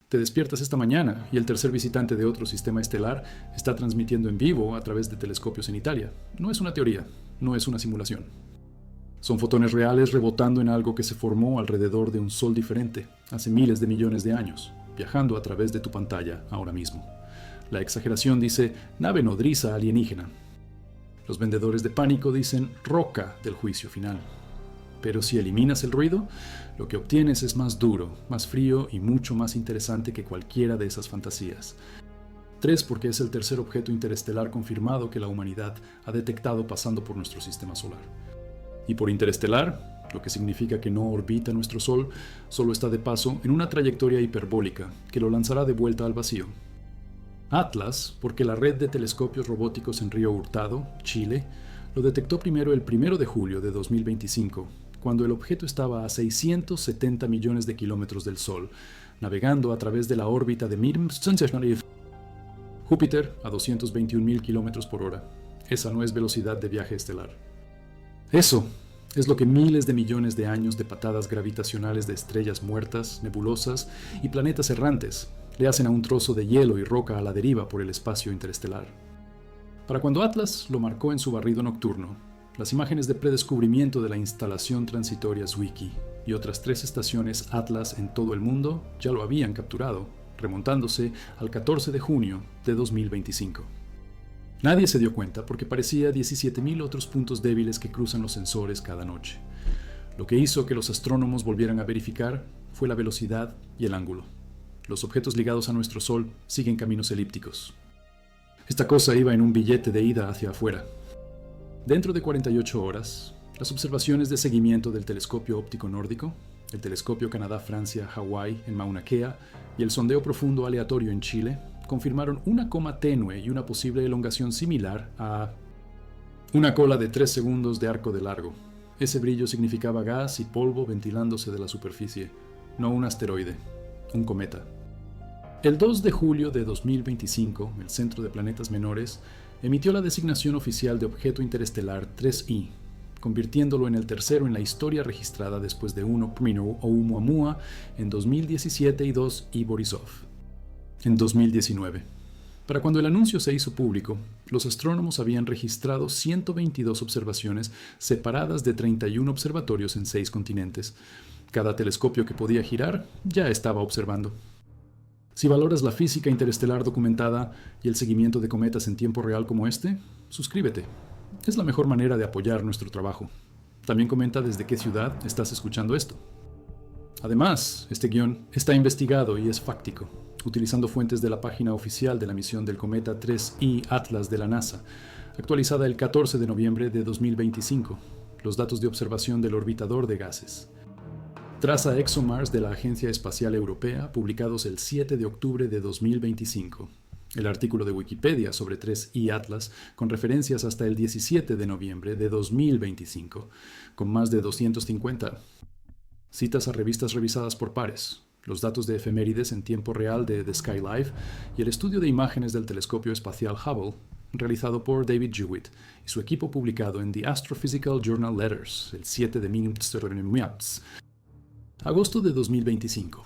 Te despiertas esta mañana y el tercer visitante de otro sistema estelar está transmitiendo en vivo a través de telescopios en Italia. No es una teoría, no es una simulación. Son fotones reales rebotando en algo que se formó alrededor de un sol diferente, hace miles de millones de años, viajando a través de tu pantalla ahora mismo. La exageración dice nave nodriza alienígena. Los vendedores de pánico dicen roca del juicio final. Pero si eliminas el ruido, lo que obtienes es más duro, más frío y mucho más interesante que cualquiera de esas fantasías. 3, porque es el tercer objeto interestelar confirmado que la humanidad ha detectado pasando por nuestro sistema solar. Y por interestelar, lo que significa que no orbita nuestro Sol, solo está de paso en una trayectoria hiperbólica que lo lanzará de vuelta al vacío. Atlas, porque la red de telescopios robóticos en Río Hurtado, Chile, lo detectó primero el 1 de julio de 2025, cuando el objeto estaba a 670 millones de kilómetros del Sol, navegando a través de la órbita de Júpiter a 221.000 kilómetros por hora. Esa no es velocidad de viaje estelar. Eso es lo que miles de millones de años de patadas gravitacionales de estrellas muertas, nebulosas y planetas errantes le hacen a un trozo de hielo y roca a la deriva por el espacio interestelar. Para cuando Atlas lo marcó en su barrido nocturno, las imágenes de predescubrimiento de la instalación transitoria Zwicky y otras 3 estaciones Atlas en todo el mundo ya lo habían capturado, remontándose al 14 de junio de 2025. Nadie se dio cuenta porque parecía 17.000 otros puntos débiles que cruzan los sensores cada noche. Lo que hizo que los astrónomos volvieran a verificar fue la velocidad y el ángulo. Los objetos ligados a nuestro Sol siguen caminos elípticos. Esta cosa iba en un billete de ida hacia afuera. Dentro de 48 horas, las observaciones de seguimiento del telescopio óptico nórdico, el telescopio Canadá-Francia-Hawái en Mauna Kea y el sondeo profundo aleatorio en Chile confirmaron una coma tenue y una posible elongación similar a una cola de 3 segundos de arco de largo. Ese brillo significaba gas y polvo ventilándose de la superficie, no un asteroide, un cometa. El 2 de julio de 2025, el Centro de Planetas Menores emitió la designación oficial de objeto interestelar 3I, convirtiéndolo en el tercero en la historia registrada después de 1 Primo Oumuamua en 2017 y 2 I Borisov en 2019. Para cuando el anuncio se hizo público, los astrónomos habían registrado 122 observaciones separadas de 31 observatorios en 6 continentes. Cada telescopio que podía girar ya estaba observando. Si valoras la física interestelar documentada y el seguimiento de cometas en tiempo real como este, suscríbete. Es la mejor manera de apoyar nuestro trabajo. También comenta desde qué ciudad estás escuchando esto. Además, este guión está investigado y es fáctico, utilizando fuentes de la página oficial de la misión del cometa 3I Atlas de la NASA, actualizada el 14 de noviembre de 2025, los datos de observación del orbitador de gases. Traza ExoMars de la Agencia Espacial Europea, publicados el 7 de octubre de 2025. El artículo de Wikipedia sobre 3I Atlas, con referencias hasta el 17 de noviembre de 2025, con más de 250 citas a revistas revisadas por pares, los datos de efemérides en tiempo real de The Sky Live y el estudio de imágenes del telescopio espacial Hubble, realizado por David Jewitt y su equipo publicado en The Astrophysical Journal Letters, el 7 de agosto de 2025.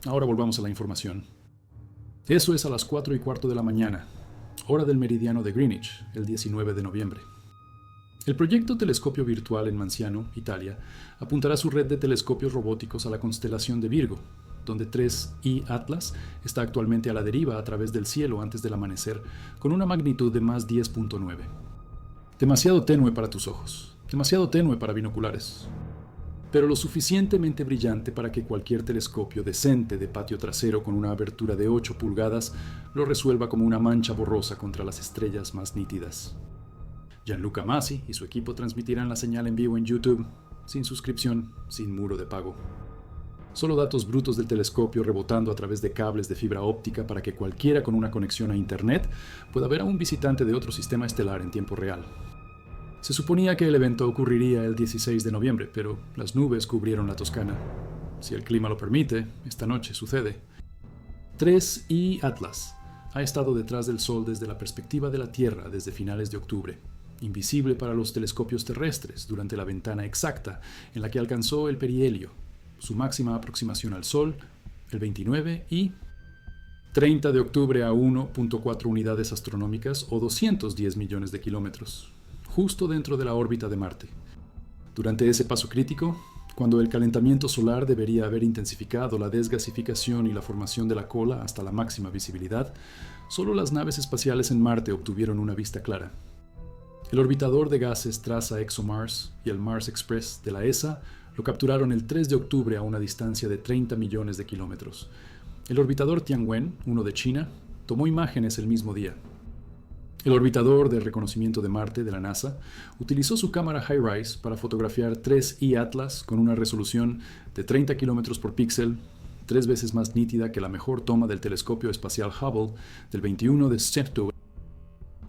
Ahora volvamos a la información. Eso es a las 4:15 de la mañana, hora del meridiano de Greenwich, el 19 de noviembre. El proyecto Telescopio Virtual en Manciano, Italia, apuntará su red de telescopios robóticos a la constelación de Virgo, donde 3I Atlas está actualmente a la deriva a través del cielo antes del amanecer, con una magnitud de más 10.9. Demasiado tenue para tus ojos, demasiado tenue para binoculares, pero lo suficientemente brillante para que cualquier telescopio decente de patio trasero con una abertura de 8 pulgadas lo resuelva como una mancha borrosa contra las estrellas más nítidas. Gianluca Masi y su equipo transmitirán la señal en vivo en YouTube, sin suscripción, sin muro de pago. Solo datos brutos del telescopio rebotando a través de cables de fibra óptica para que cualquiera con una conexión a Internet pueda ver a un visitante de otro sistema estelar en tiempo real. Se suponía que el evento ocurriría el 16 de noviembre, pero las nubes cubrieron la Toscana. Si el clima lo permite, esta noche sucede. 3I Atlas ha estado detrás del Sol desde la perspectiva de la Tierra desde finales de octubre, invisible para los telescopios terrestres durante la ventana exacta en la que alcanzó el perihelio, su máxima aproximación al Sol, el 29 y 30 de octubre a 1.4 unidades astronómicas o 210 millones de kilómetros, justo dentro de la órbita de Marte. Durante ese paso crítico, cuando el calentamiento solar debería haber intensificado la desgasificación y la formación de la cola hasta la máxima visibilidad, solo las naves espaciales en Marte obtuvieron una vista clara. El orbitador de gases Traza ExoMars y el Mars Express de la ESA lo capturaron el 3 de octubre a una distancia de 30 millones de kilómetros. El orbitador Tianwen, uno de China, tomó imágenes el mismo día. El orbitador de reconocimiento de Marte de la NASA utilizó su cámara HiRISE para fotografiar 3I Atlas con una resolución de 30 km por píxel, 3 veces más nítida que la mejor toma del telescopio espacial Hubble del 21 de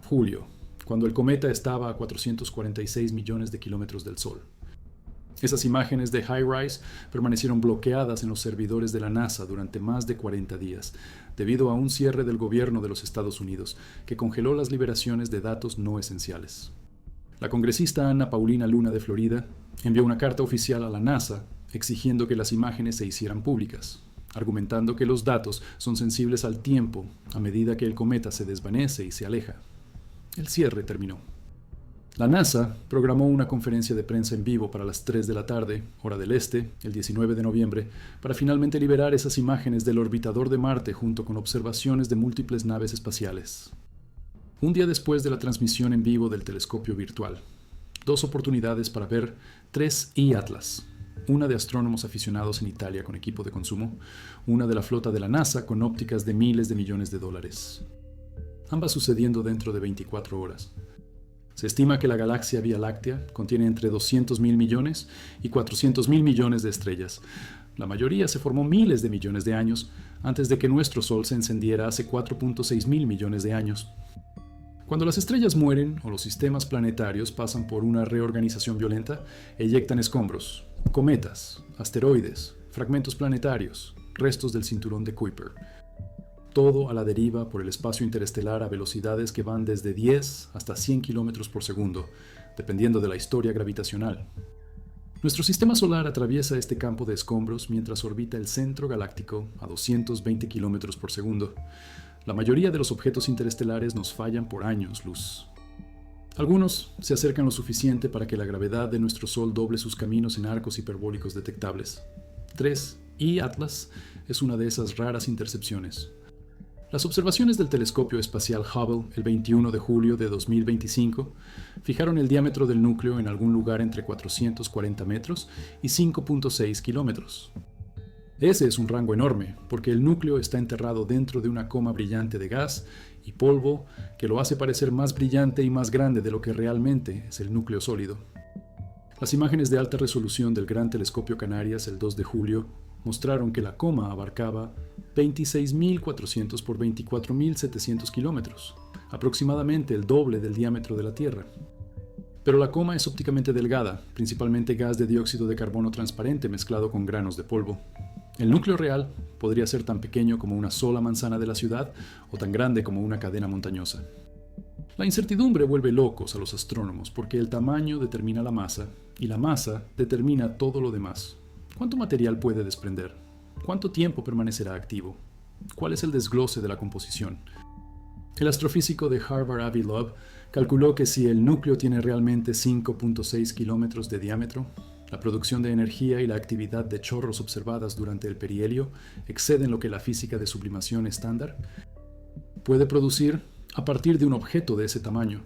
julio, cuando el cometa estaba a 446 millones de kilómetros del Sol. Esas imágenes de HiRISE permanecieron bloqueadas en los servidores de la NASA durante más de 40 días, debido a un cierre del gobierno de los Estados Unidos, que congeló las liberaciones de datos no esenciales. La congresista Ana Paulina Luna de Florida envió una carta oficial a la NASA exigiendo que las imágenes se hicieran públicas, argumentando que los datos son sensibles al tiempo a medida que el cometa se desvanece y se aleja. El cierre terminó. La NASA programó una conferencia de prensa en vivo para las 3 de la tarde, hora del este, el 19 de noviembre, para finalmente liberar esas imágenes del orbitador de Marte junto con observaciones de múltiples naves espaciales. Un día después de la transmisión en vivo del telescopio virtual, 2 oportunidades para ver 3I Atlas, una de astrónomos aficionados en Italia con equipo de consumo, una de la flota de la NASA con ópticas de miles de millones de dólares. Ambas sucediendo dentro de 24 horas. Se estima que la galaxia Vía Láctea contiene entre 200.000 millones y 400.000 millones de estrellas. La mayoría se formó miles de millones de años antes de que nuestro Sol se encendiera hace 4.6 mil millones de años. Cuando las estrellas mueren o los sistemas planetarios pasan por una reorganización violenta, eyectan escombros, cometas, asteroides, fragmentos planetarios, restos del cinturón de Kuiper. Todo a la deriva por el espacio interestelar a velocidades que van desde 10 hasta 100 km por segundo, dependiendo de la historia gravitacional. Nuestro sistema solar atraviesa este campo de escombros mientras orbita el centro galáctico a 220 km por segundo. La mayoría de los objetos interestelares nos fallan por años luz. Algunos se acercan lo suficiente para que la gravedad de nuestro Sol doble sus caminos en arcos hiperbólicos detectables. 3I Atlas es una de esas raras intercepciones. Las observaciones del telescopio espacial Hubble el 21 de julio de 2025 fijaron el diámetro del núcleo en algún lugar entre 440 metros y 5.6 kilómetros. Ese es un rango enorme, porque el núcleo está enterrado dentro de una coma brillante de gas y polvo que lo hace parecer más brillante y más grande de lo que realmente es el núcleo sólido. Las imágenes de alta resolución del Gran Telescopio Canarias el 2 de julio mostraron que la coma abarcaba 26.400 por 24.700 kilómetros, aproximadamente el doble del diámetro de la Tierra. Pero la coma es ópticamente delgada, principalmente gas de dióxido de carbono transparente mezclado con granos de polvo. El núcleo real podría ser tan pequeño como una sola manzana de la ciudad o tan grande como una cadena montañosa. La incertidumbre vuelve locos a los astrónomos porque el tamaño determina la masa y la masa determina todo lo demás. ¿Cuánto material puede desprender? ¿Cuánto tiempo permanecerá activo? ¿Cuál es el desglose de la composición? El astrofísico de Harvard Avi Loeb calculó que si el núcleo tiene realmente 5.6 kilómetros de diámetro, la producción de energía y la actividad de chorros observadas durante el perihelio exceden lo que la física de sublimación estándar puede producir a partir de un objeto de ese tamaño.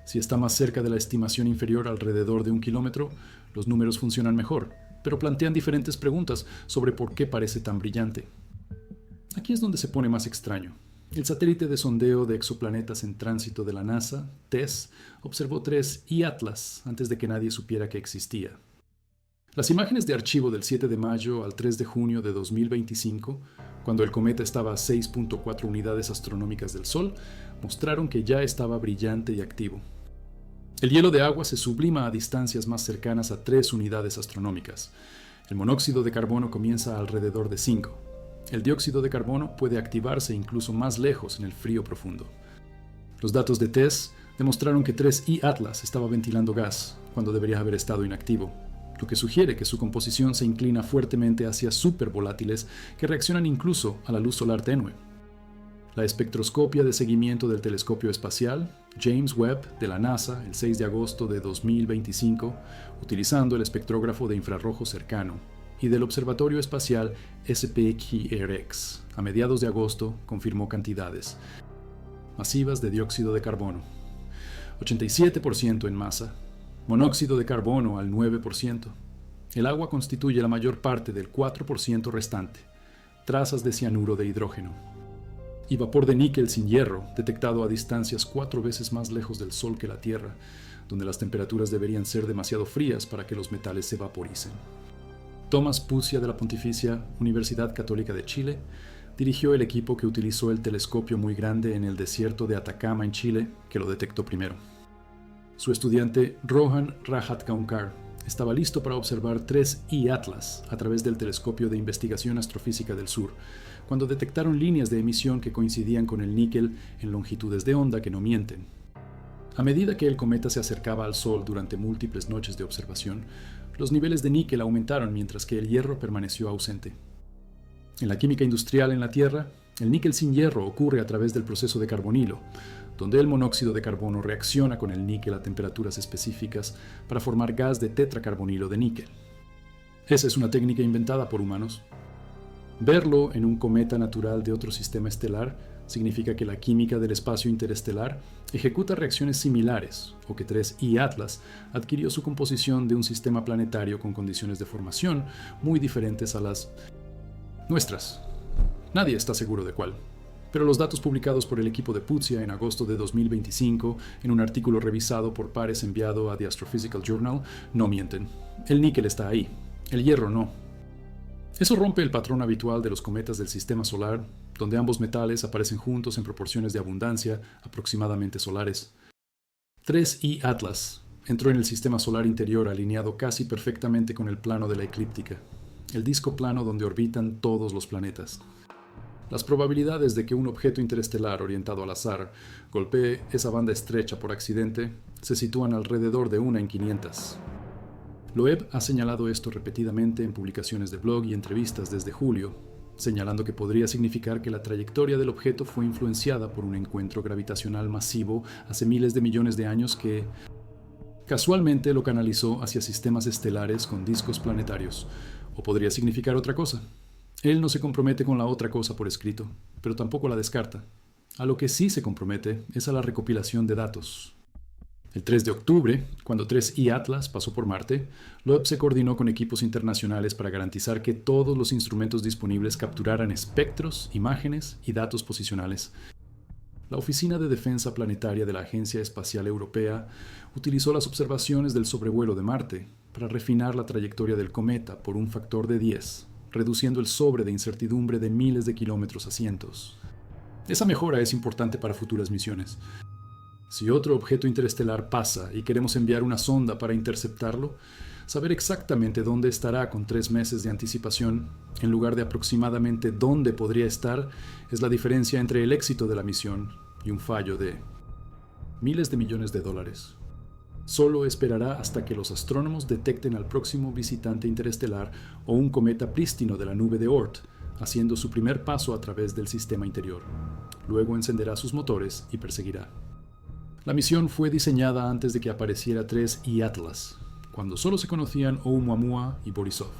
Si está más cerca de la estimación inferior alrededor de 1 kilómetro, los números funcionan mejor, pero plantean diferentes preguntas sobre por qué parece tan brillante. Aquí es donde se pone más extraño. El satélite de sondeo de exoplanetas en tránsito de la NASA, TESS, observó 3I Atlas antes de que nadie supiera que existía. Las imágenes de archivo del 7 de mayo al 3 de junio de 2025, cuando el cometa estaba a 6.4 unidades astronómicas del Sol, mostraron que ya estaba brillante y activo. El hielo de agua se sublima a distancias más cercanas a 3 unidades astronómicas. El monóxido de carbono comienza alrededor de 5. El dióxido de carbono puede activarse incluso más lejos en el frío profundo. Los datos de TESS demostraron que 3I Atlas estaba ventilando gas cuando debería haber estado inactivo, lo que sugiere que su composición se inclina fuertemente hacia supervolátiles que reaccionan incluso a la luz solar tenue. La espectroscopia de seguimiento del telescopio espacial James Webb de la NASA el 6 de agosto de 2025, utilizando el espectrógrafo de infrarrojo cercano, y del Observatorio Espacial SPQRX a mediados de agosto confirmó cantidades masivas de dióxido de carbono, 87% en masa, monóxido de carbono al 9%. El agua constituye la mayor parte del 4% restante, trazas de cianuro de hidrógeno, y vapor de níquel sin hierro, detectado a distancias 4 veces más lejos del Sol que la Tierra, donde las temperaturas deberían ser demasiado frías para que los metales se vaporicen. Tomás Pucia de la Pontificia Universidad Católica de Chile dirigió el equipo que utilizó el telescopio muy grande en el desierto de Atacama en Chile, que lo detectó primero. Su estudiante Rohan Rajatkaunkar estaba listo para observar 3I Atlas a través del telescopio de investigación astrofísica del sur, cuando detectaron líneas de emisión que coincidían con el níquel en longitudes de onda que no mienten. A medida que el cometa se acercaba al Sol durante múltiples noches de observación, los niveles de níquel aumentaron mientras que el hierro permaneció ausente. En la química industrial en la Tierra, el níquel sin hierro ocurre a través del proceso de carbonilo, donde el monóxido de carbono reacciona con el níquel a temperaturas específicas para formar gas de tetracarbonilo de níquel. Esa es una técnica inventada por humanos. Verlo en un cometa natural de otro sistema estelar significa que la química del espacio interestelar ejecuta reacciones similares, o que 3I Atlas adquirió su composición de un sistema planetario con condiciones de formación muy diferentes a las nuestras. Nadie está seguro de cuál. Pero los datos publicados por el equipo de Pucia en agosto de 2025 en un artículo revisado por pares enviado a The Astrophysical Journal no mienten. El níquel está ahí, el hierro no. Eso rompe el patrón habitual de los cometas del sistema solar, donde ambos metales aparecen juntos en proporciones de abundancia aproximadamente solares. 3I Atlas entró en el sistema solar interior alineado casi perfectamente con el plano de la eclíptica, el disco plano donde orbitan todos los planetas. Las probabilidades de que un objeto interestelar orientado al azar golpee esa banda estrecha por accidente se sitúan alrededor de 1 en 500. Loeb ha señalado esto repetidamente en publicaciones de blog y entrevistas desde julio, señalando que podría significar que la trayectoria del objeto fue influenciada por un encuentro gravitacional masivo hace miles de millones de años que casualmente lo canalizó hacia sistemas estelares con discos planetarios, o podría significar otra cosa. Él no se compromete con la otra cosa por escrito, pero tampoco la descarta. A lo que sí se compromete es a la recopilación de datos. El 3 de octubre, cuando 3I Atlas pasó por Marte, Loeb se coordinó con equipos internacionales para garantizar que todos los instrumentos disponibles capturaran espectros, imágenes y datos posicionales. La Oficina de Defensa Planetaria de la Agencia Espacial Europea utilizó las observaciones del sobrevuelo de Marte para refinar la trayectoria del cometa por un factor de 10, reduciendo el sobre de incertidumbre de miles de kilómetros a cientos. Esa mejora es importante para futuras misiones. Si otro objeto interestelar pasa y queremos enviar una sonda para interceptarlo, saber exactamente dónde estará con 3 meses de anticipación, en lugar de aproximadamente dónde podría estar, es la diferencia entre el éxito de la misión y un fallo de miles de millones de dólares. Solo esperará hasta que los astrónomos detecten al próximo visitante interestelar o un cometa prístino de la nube de Oort, haciendo su primer paso a través del sistema interior. Luego encenderá sus motores y perseguirá. La misión fue diseñada antes de que apareciera 3I Atlas, cuando solo se conocían Oumuamua y Borisov.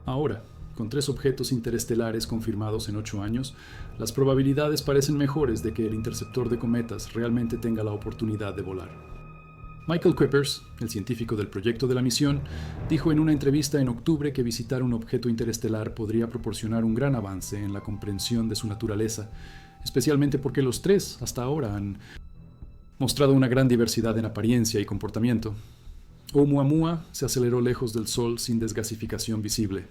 Ahora, con 3 objetos interestelares confirmados en 8 años, las probabilidades parecen mejores de que el interceptor de cometas realmente tenga la oportunidad de volar. Michael Kuipers, el científico del proyecto de la misión, dijo en una entrevista en octubre que visitar un objeto interestelar podría proporcionar un gran avance en la comprensión de su naturaleza, especialmente porque los 3 hasta ahora han mostrado una gran diversidad en apariencia y comportamiento. Oumuamua se aceleró lejos del Sol sin desgasificación visible,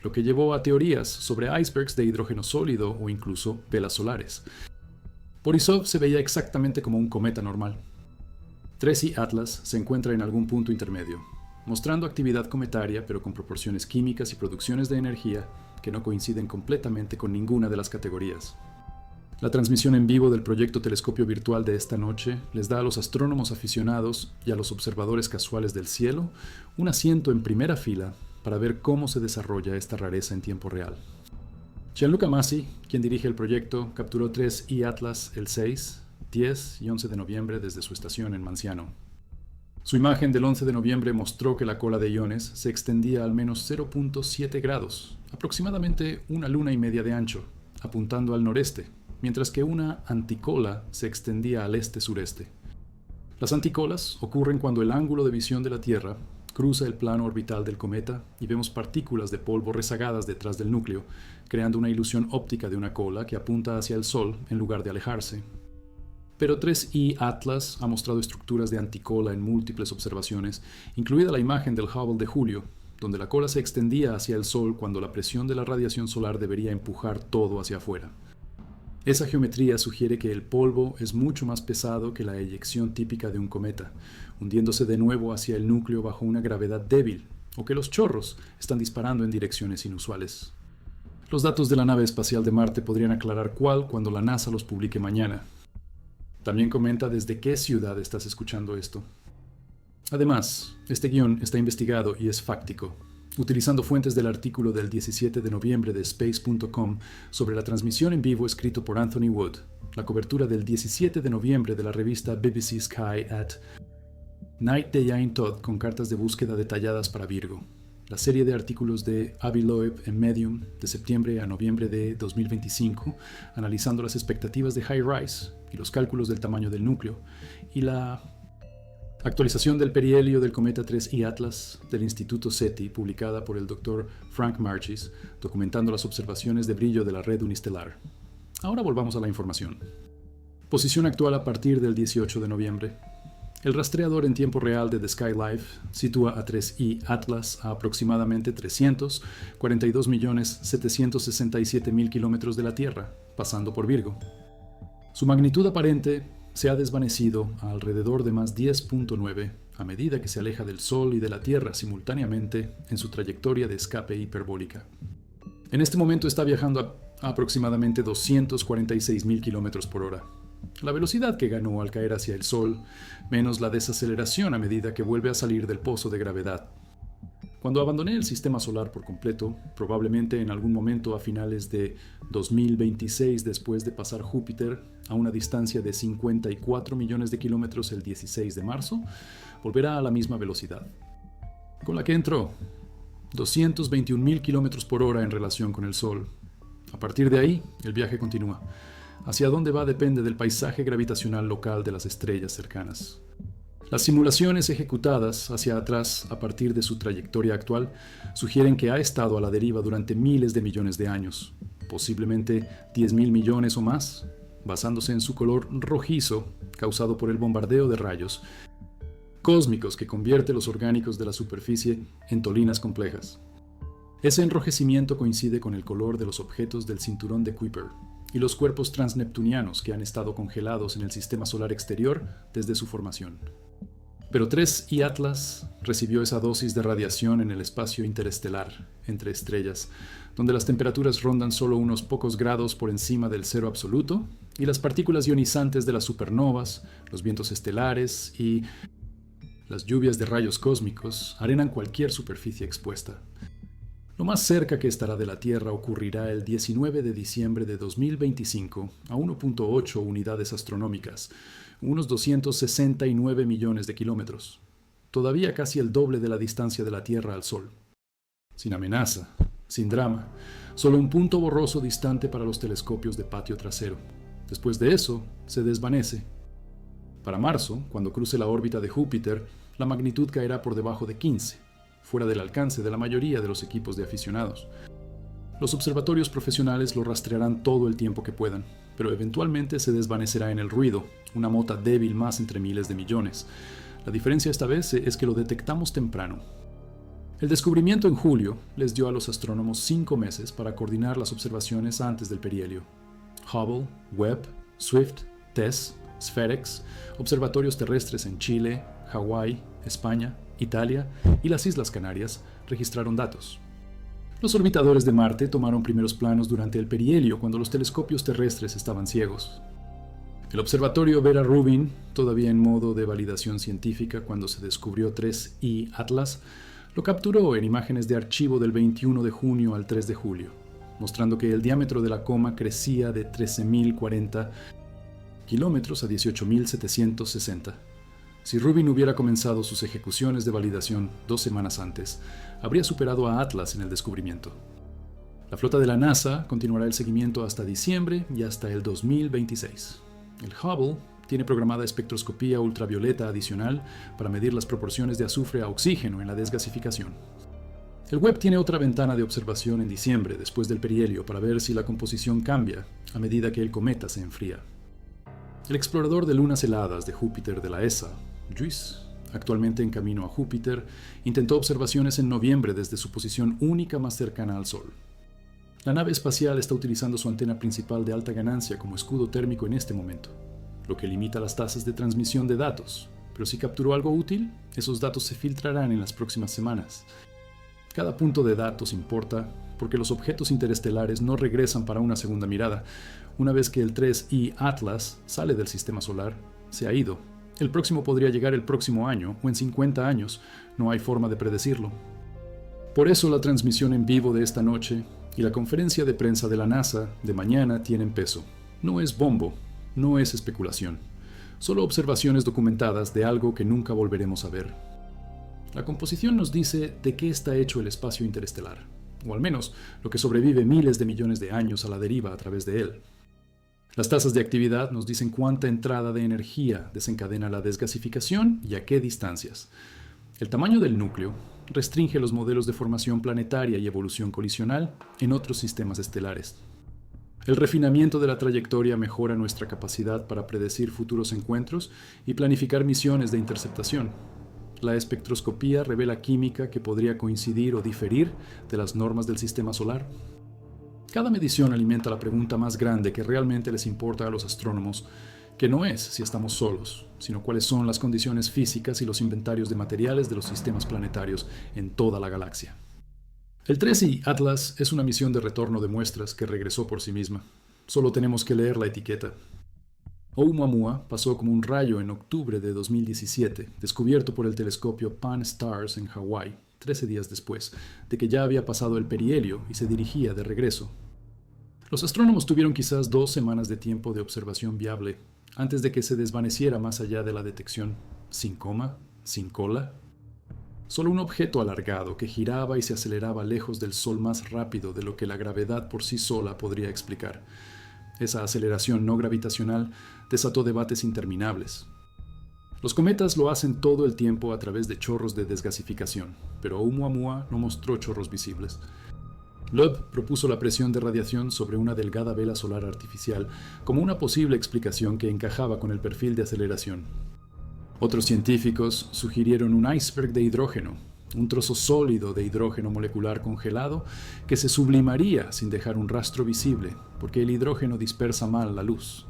lo que llevó a teorías sobre icebergs de hidrógeno sólido o incluso velas solares. Borisov se veía exactamente como un cometa normal. 3I Atlas se encuentra en algún punto intermedio, mostrando actividad cometaria pero con proporciones químicas y producciones de energía que no coinciden completamente con ninguna de las categorías. La transmisión en vivo del proyecto Telescopio Virtual de esta noche les da a los astrónomos aficionados y a los observadores casuales del cielo un asiento en primera fila para ver cómo se desarrolla esta rareza en tiempo real. Gianluca Masi, quien dirige el proyecto, capturó 3I Atlas el 6, 10 y 11 de noviembre desde su estación en Manciano. Su imagen del 11 de noviembre mostró que la cola de iones se extendía al menos 0.7 grados, aproximadamente una luna y media de ancho, apuntando al noreste, mientras que una anticola se extendía al este-sureste. Las anticolas ocurren cuando el ángulo de visión de la Tierra cruza el plano orbital del cometa y vemos partículas de polvo rezagadas detrás del núcleo, creando una ilusión óptica de una cola que apunta hacia el Sol en lugar de alejarse. Pero 3I Atlas ha mostrado estructuras de anticola en múltiples observaciones, incluida la imagen del Hubble de julio, donde la cola se extendía hacia el Sol cuando la presión de la radiación solar debería empujar todo hacia afuera. Esa geometría sugiere que el polvo es mucho más pesado que la eyección típica de un cometa, hundiéndose de nuevo hacia el núcleo bajo una gravedad débil, o que los chorros están disparando en direcciones inusuales. Los datos de la nave espacial de Marte podrían aclarar cuál cuando la NASA los publique mañana. También comenta desde qué ciudad estás escuchando esto. Además, este guión está investigado y es fáctico, utilizando fuentes del artículo del 17 de noviembre de Space.com sobre la transmisión en vivo escrito por Anthony Wood, la cobertura del 17 de noviembre de la revista BBC Sky at Night de Yain Todd con cartas de búsqueda detalladas para Virgo, la serie de artículos de Avi Loeb en Medium de septiembre a noviembre de 2025, analizando las expectativas de High Rise y los cálculos del tamaño del núcleo, y la actualización del perihelio del cometa 3I Atlas del Instituto SETI, publicada por el Dr. Frank Marchis, documentando las observaciones de brillo de la red unistelar. Ahora volvamos a la información. Posición actual a partir del 18 de noviembre. El rastreador en tiempo real de The Sky Life sitúa a 3I Atlas a aproximadamente 342.767.000 kilómetros de la Tierra, pasando por Virgo. Su magnitud aparente se ha desvanecido a alrededor de más 10.9 a medida que se aleja del Sol y de la Tierra simultáneamente en su trayectoria de escape hiperbólica. En este momento está viajando a aproximadamente 246.000 kilómetros por hora. La velocidad que ganó al caer hacia el Sol, menos la desaceleración a medida que vuelve a salir del pozo de gravedad. Cuando abandoné el sistema solar por completo, probablemente en algún momento a finales de 2026 después de pasar Júpiter a una distancia de 54 millones de kilómetros el 16 de marzo, volverá a la misma velocidad, con la que entró, 221.000 kilómetros por hora en relación con el Sol. A partir de ahí, el viaje continúa. Hacia dónde va depende del paisaje gravitacional local de las estrellas cercanas. Las simulaciones ejecutadas hacia atrás a partir de su trayectoria actual sugieren que ha estado a la deriva durante miles de millones de años, posiblemente 10.000 millones o más, basándose en su color rojizo causado por el bombardeo de rayos cósmicos que convierte los orgánicos de la superficie en tolinas complejas. Ese enrojecimiento coincide con el color de los objetos del cinturón de Kuiper y los cuerpos transneptunianos que han estado congelados en el sistema solar exterior desde su formación. Pero 3I Atlas recibió esa dosis de radiación en el espacio interestelar, entre estrellas, donde las temperaturas rondan solo unos pocos grados por encima del cero absoluto, y las partículas ionizantes de las supernovas, los vientos estelares y las lluvias de rayos cósmicos arenan cualquier superficie expuesta. Lo más cerca que estará de la Tierra ocurrirá el 19 de diciembre de 2025 a 1.8 unidades astronómicas, unos 269 millones de kilómetros, todavía casi el doble de la distancia de la Tierra al Sol. Sin amenaza, sin drama, solo un punto borroso distante para los telescopios de patio trasero. Después de eso, se desvanece. Para marzo, cuando cruce la órbita de Júpiter, la magnitud caerá por debajo de 15, fuera del alcance de la mayoría de los equipos de aficionados. Los observatorios profesionales lo rastrearán todo el tiempo que puedan, pero eventualmente se desvanecerá en el ruido, una mota débil más entre miles de millones. La diferencia esta vez es que lo detectamos temprano. El descubrimiento en julio les dio a los astrónomos 5 meses para coordinar las observaciones antes del perihelio. Hubble, Webb, Swift, TESS, SPHEREX, observatorios terrestres en Chile, Hawái, España, Italia y las Islas Canarias registraron datos. Los orbitadores de Marte tomaron primeros planos durante el perihelio cuando los telescopios terrestres estaban ciegos. El observatorio Vera Rubin, todavía en modo de validación científica cuando se descubrió 3I Atlas, lo capturó en imágenes de archivo del 21 de junio al 3 de julio. mostrando que el diámetro de la coma crecía de 13.040 kilómetros a 18.760. Si Rubin hubiera comenzado sus ejecuciones de validación 2 semanas antes, habría superado a Atlas en el descubrimiento. La flota de la NASA continuará el seguimiento hasta diciembre y hasta el 2026. El Hubble tiene programada espectroscopía ultravioleta adicional para medir las proporciones de azufre a oxígeno en la desgasificación. El Webb tiene otra ventana de observación en diciembre, después del perihelio, para ver si la composición cambia a medida que el cometa se enfría. El explorador de lunas heladas de Júpiter de la ESA, JUICE, actualmente en camino a Júpiter, intentó observaciones en noviembre desde su posición única más cercana al Sol. La nave espacial está utilizando su antena principal de alta ganancia como escudo térmico en este momento, lo que limita las tasas de transmisión de datos, pero si capturó algo útil, esos datos se filtrarán en las próximas semanas. Cada punto de datos importa porque los objetos interestelares no regresan para una segunda mirada. Una vez que el 3I Atlas sale del sistema solar, se ha ido. El próximo podría llegar el próximo año o en 50 años, no hay forma de predecirlo. Por eso la transmisión en vivo de esta noche y la conferencia de prensa de la NASA de mañana tienen peso. No es bombo, no es especulación, solo observaciones documentadas de algo que nunca volveremos a ver. La composición nos dice de qué está hecho el espacio interestelar, o al menos lo que sobrevive miles de millones de años a la deriva a través de él. Las tasas de actividad nos dicen cuánta entrada de energía desencadena la desgasificación y a qué distancias. El tamaño del núcleo restringe los modelos de formación planetaria y evolución colisional en otros sistemas estelares. El refinamiento de la trayectoria mejora nuestra capacidad para predecir futuros encuentros y planificar misiones de interceptación. La espectroscopía revela química que podría coincidir o diferir de las normas del sistema solar. Cada medición alimenta la pregunta más grande que realmente les importa a los astrónomos, que no es si estamos solos, sino cuáles son las condiciones físicas y los inventarios de materiales de los sistemas planetarios en toda la galaxia. El 3I Atlas es una misión de retorno de muestras que regresó por sí misma. Solo tenemos que leer la etiqueta. Oumuamua pasó como un rayo en octubre de 2017, descubierto por el telescopio Pan-STARRS en Hawái, 13 días después de que ya había pasado el perihelio y se dirigía de regreso. Los astrónomos tuvieron quizás 2 semanas de tiempo de observación viable antes de que se desvaneciera más allá de la detección. Sin coma, sin cola. Solo un objeto alargado que giraba y se aceleraba lejos del Sol más rápido de lo que la gravedad por sí sola podría explicar. Esa aceleración no gravitacional desató debates interminables. Los cometas lo hacen todo el tiempo a través de chorros de desgasificación, pero Oumuamua no mostró chorros visibles. Loeb propuso la presión de radiación sobre una delgada vela solar artificial como una posible explicación que encajaba con el perfil de aceleración. Otros científicos sugirieron un iceberg de hidrógeno, un trozo sólido de hidrógeno molecular congelado que se sublimaría sin dejar un rastro visible, porque el hidrógeno dispersa mal la luz.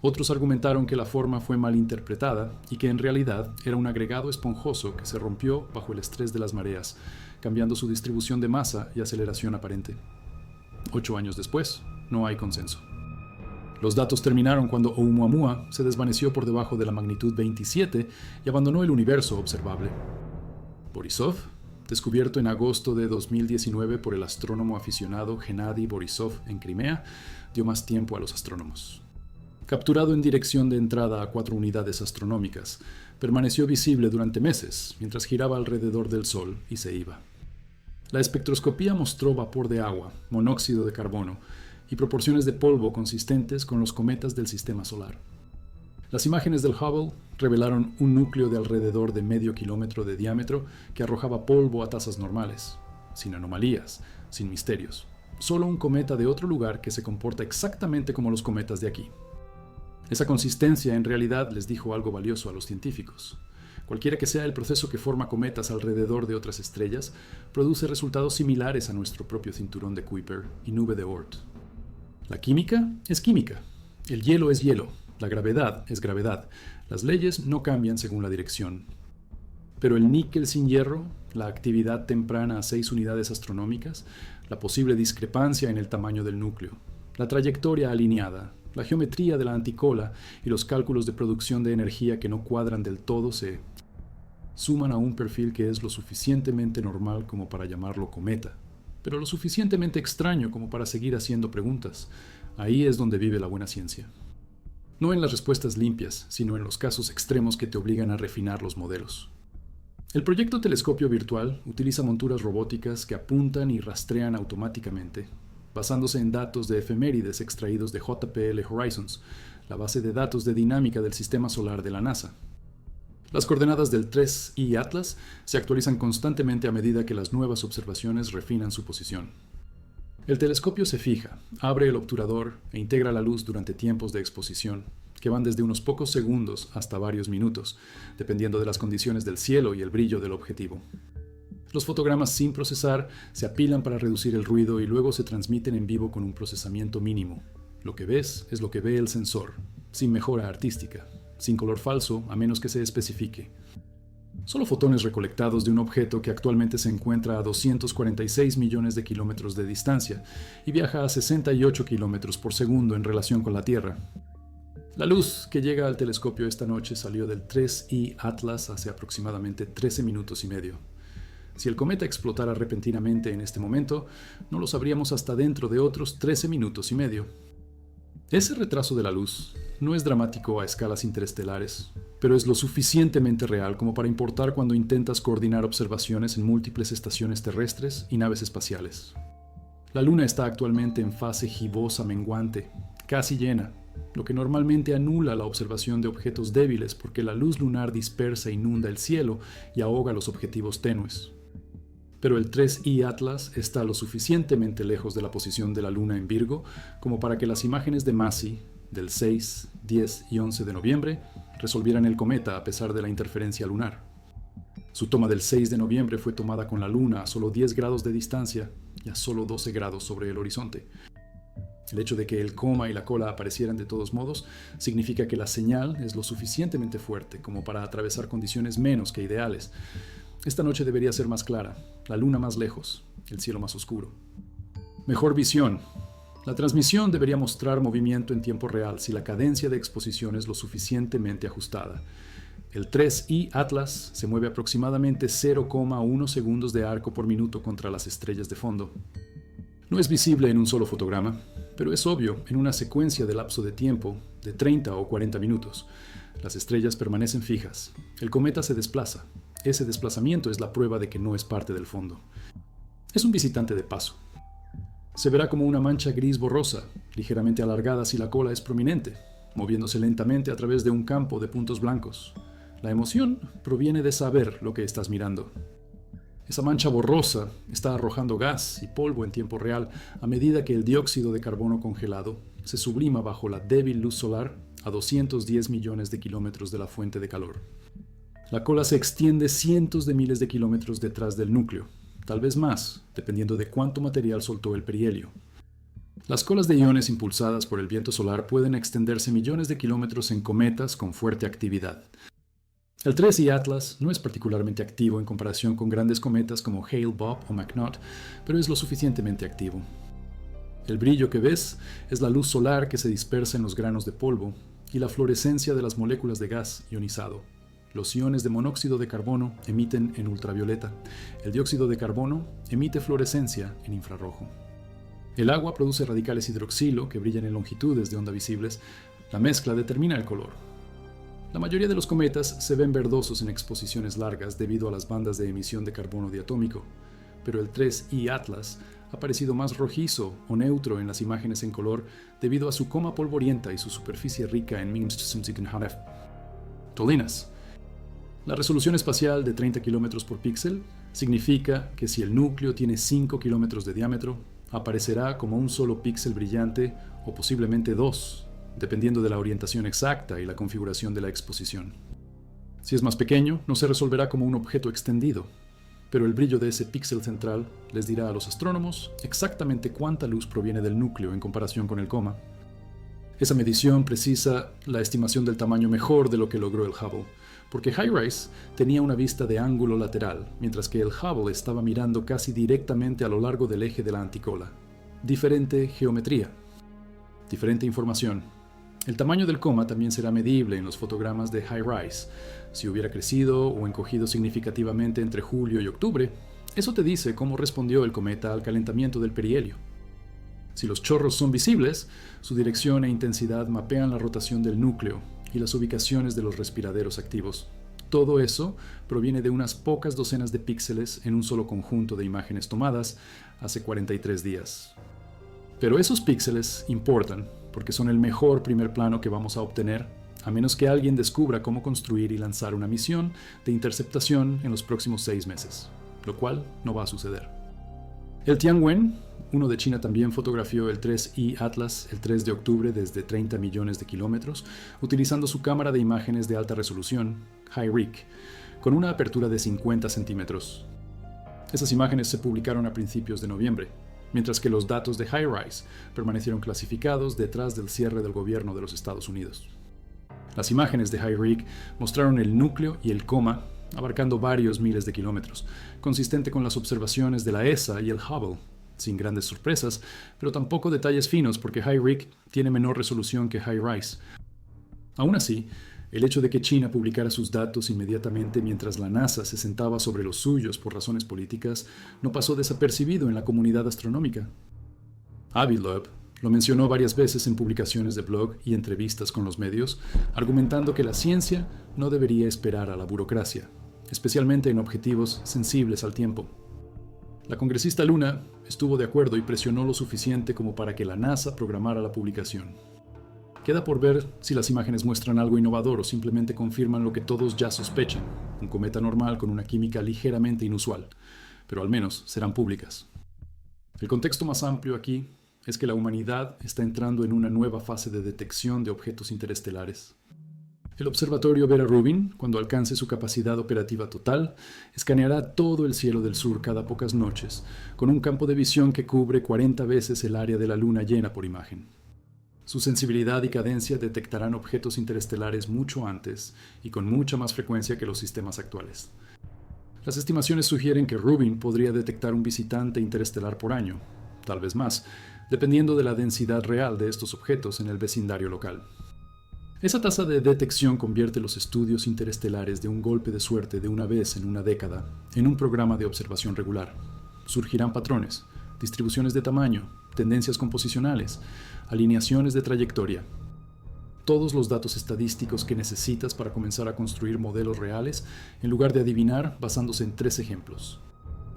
Otros argumentaron que la forma fue mal interpretada y que en realidad era un agregado esponjoso que se rompió bajo el estrés de las mareas, cambiando su distribución de masa y aceleración aparente. 8 años después, no hay consenso. Los datos terminaron cuando Oumuamua se desvaneció por debajo de la magnitud 27 y abandonó el universo observable. Borisov, descubierto en agosto de 2019 por el astrónomo aficionado Gennady Borisov en Crimea, dio más tiempo a los astrónomos. Capturado en dirección de entrada a 4 unidades astronómicas, permaneció visible durante meses mientras giraba alrededor del Sol y se iba. La espectroscopía mostró vapor de agua, monóxido de carbono y proporciones de polvo consistentes con los cometas del sistema solar. Las imágenes del Hubble revelaron un núcleo de alrededor de medio kilómetro de diámetro que arrojaba polvo a tasas normales, sin anomalías, sin misterios. Solo un cometa de otro lugar que se comporta exactamente como los cometas de aquí. Esa consistencia en realidad les dijo algo valioso a los científicos. Cualquiera que sea el proceso que forma cometas alrededor de otras estrellas, produce resultados similares a nuestro propio cinturón de Kuiper y nube de Oort. La química es química, el hielo es hielo, la gravedad es gravedad, las leyes no cambian según la dirección. Pero el níquel sin hierro, la actividad temprana a 6 unidades astronómicas, la posible discrepancia en el tamaño del núcleo, la trayectoria alineada, la geometría de la anticola y los cálculos de producción de energía que no cuadran del todo se suman a un perfil que es lo suficientemente normal como para llamarlo cometa, pero lo suficientemente extraño como para seguir haciendo preguntas. Ahí es donde vive la buena ciencia. No en las respuestas limpias, sino en los casos extremos que te obligan a refinar los modelos. El proyecto Telescopio Virtual utiliza monturas robóticas que apuntan y rastrean automáticamente, basándose en datos de efemérides extraídos de JPL Horizons, la base de datos de dinámica del Sistema Solar de la NASA. Las coordenadas del 3I Atlas se actualizan constantemente a medida que las nuevas observaciones refinan su posición. El telescopio se fija, abre el obturador e integra la luz durante tiempos de exposición, que van desde unos pocos segundos hasta varios minutos, dependiendo de las condiciones del cielo y el brillo del objetivo. Los fotogramas sin procesar se apilan para reducir el ruido y luego se transmiten en vivo con un procesamiento mínimo. Lo que ves es lo que ve el sensor, sin mejora artística, sin color falso a menos que se especifique. Solo fotones recolectados de un objeto que actualmente se encuentra a 246 millones de kilómetros de distancia y viaja a 68 kilómetros por segundo en relación con la Tierra. La luz que llega al telescopio esta noche salió del 3I Atlas hace aproximadamente 13 minutos y medio. Si el cometa explotara repentinamente en este momento, no lo sabríamos hasta dentro de otros 13 minutos y medio. Ese retraso de la luz no es dramático a escalas interestelares, pero es lo suficientemente real como para importar cuando intentas coordinar observaciones en múltiples estaciones terrestres y naves espaciales. La Luna está actualmente en fase gibosa menguante, casi llena, lo que normalmente anula la observación de objetos débiles porque la luz lunar dispersa e inunda el cielo y ahoga los objetivos tenues. Pero el 3I Atlas está lo suficientemente lejos de la posición de la Luna en Virgo como para que las imágenes de Masi, del 6, 10 y 11 de noviembre, resolvieran el cometa a pesar de la interferencia lunar. Su toma del 6 de noviembre fue tomada con la Luna a solo 10 grados de distancia y a solo 12 grados sobre el horizonte. El hecho de que el coma y la cola aparecieran de todos modos significa que la señal es lo suficientemente fuerte como para atravesar condiciones menos que ideales. Esta noche debería ser más clara, la luna más lejos, el cielo más oscuro. Mejor visión. La transmisión debería mostrar movimiento en tiempo real si la cadencia de exposición es lo suficientemente ajustada. El 3I Atlas se mueve aproximadamente 0,1 segundos de arco por minuto contra las estrellas de fondo. No es visible en un solo fotograma, pero es obvio en una secuencia de lapso de tiempo de 30 o 40 minutos. Las estrellas permanecen fijas. El cometa se desplaza. Ese desplazamiento es la prueba de que no es parte del fondo. Es un visitante de paso. Se verá como una mancha gris borrosa, ligeramente alargada si la cola es prominente, moviéndose lentamente a través de un campo de puntos blancos. La emoción proviene de saber lo que estás mirando. Esa mancha borrosa está arrojando gas y polvo en tiempo real a medida que el dióxido de carbono congelado se sublima bajo la débil luz solar a 210 millones de kilómetros de la fuente de calor. La cola se extiende cientos de miles de kilómetros detrás del núcleo, tal vez más, dependiendo de cuánto material soltó el perihelio. Las colas de iones impulsadas por el viento solar pueden extenderse millones de kilómetros en cometas con fuerte actividad. El 3I Atlas no es particularmente activo en comparación con grandes cometas como Hale-Bopp o McNaught, pero es lo suficientemente activo. El brillo que ves es la luz solar que se dispersa en los granos de polvo y la fluorescencia de las moléculas de gas ionizado. Los iones de monóxido de carbono emiten en ultravioleta. El dióxido de carbono emite fluorescencia en infrarrojo. El agua produce radicales hidroxilo que brillan en longitudes de onda visibles. La mezcla determina el color. La mayoría de los cometas se ven verdosos en exposiciones largas debido a las bandas de emisión de carbono diatómico, pero el 3I Atlas ha parecido más rojizo o neutro en las imágenes en color debido a su coma polvorienta y su superficie rica en tolinas. La resolución espacial de 30 km por píxel significa que si el núcleo tiene 5 km de diámetro, aparecerá como un solo píxel brillante o posiblemente dos, dependiendo de la orientación exacta y la configuración de la exposición. Si es más pequeño, no se resolverá como un objeto extendido, pero el brillo de ese píxel central les dirá a los astrónomos exactamente cuánta luz proviene del núcleo en comparación con el coma. Esa medición precisa la estimación del tamaño mejor de lo que logró el Hubble, porque HiRISE tenía una vista de ángulo lateral, mientras que el Hubble estaba mirando casi directamente a lo largo del eje de la anticola. Diferente geometría, diferente información. El tamaño del coma también será medible en los fotogramas de HiRISE. Si hubiera crecido o encogido significativamente entre julio y octubre, Eso te dice cómo respondió el cometa al calentamiento del perihelio. Si los chorros son visibles, su dirección e intensidad mapean la rotación del núcleo y las ubicaciones de los respiraderos activos. Todo eso proviene de unas pocas docenas de píxeles en un solo conjunto de imágenes tomadas hace 43 días. Pero esos píxeles importan porque son el mejor primer plano que vamos a obtener, a menos que alguien descubra cómo construir y lanzar una misión de interceptación en los próximos 6 meses, lo cual no va a suceder. El Tianwen, uno de China, también fotografió el 3I Atlas el 3 de octubre desde 30 millones de kilómetros, utilizando su cámara de imágenes de alta resolución, HiRIC, con una apertura de 50 centímetros. Esas imágenes se publicaron a principios de noviembre, mientras que los datos de HiRISE permanecieron clasificados detrás del cierre del gobierno de los Estados Unidos. Las imágenes de HiRIC mostraron el núcleo y el coma, abarcando varios miles de kilómetros, consistente con las observaciones de la ESA y el Hubble, sin grandes sorpresas, pero tampoco detalles finos porque HiRIC tiene menor resolución que HiRISE. Aún así, el hecho de que China publicara sus datos inmediatamente mientras la NASA se sentaba sobre los suyos por razones políticas no pasó desapercibido en la comunidad astronómica. Avi Loeb lo mencionó varias veces en publicaciones de blog y entrevistas con los medios, argumentando que la ciencia no debería esperar a la burocracia, especialmente en objetivos sensibles al tiempo. La congresista Luna estuvo de acuerdo y presionó lo suficiente como para que la NASA programara la publicación. Queda por ver si las imágenes muestran algo innovador o simplemente confirman lo que todos ya sospechan, un cometa normal con una química ligeramente inusual, pero al menos serán públicas. El contexto más amplio aquí es que la humanidad está entrando en una nueva fase de detección de objetos interestelares. El observatorio Vera Rubin, cuando alcance su capacidad operativa total, escaneará todo el cielo del sur cada pocas noches, con un campo de visión que cubre 40 veces el área de la luna llena por imagen. Su sensibilidad y cadencia detectarán objetos interestelares mucho antes y con mucha más frecuencia que los sistemas actuales. Las estimaciones sugieren que Rubin podría detectar un visitante interestelar por año, tal vez más, dependiendo de la densidad real de estos objetos en el vecindario local. Esa tasa de detección convierte los estudios interestelares de un golpe de suerte de una vez en una década en un programa de observación regular. Surgirán patrones, distribuciones de tamaño, tendencias composicionales, alineaciones de trayectoria. Todos los datos estadísticos que necesitas para comenzar a construir modelos reales en lugar de adivinar basándose en 3 ejemplos.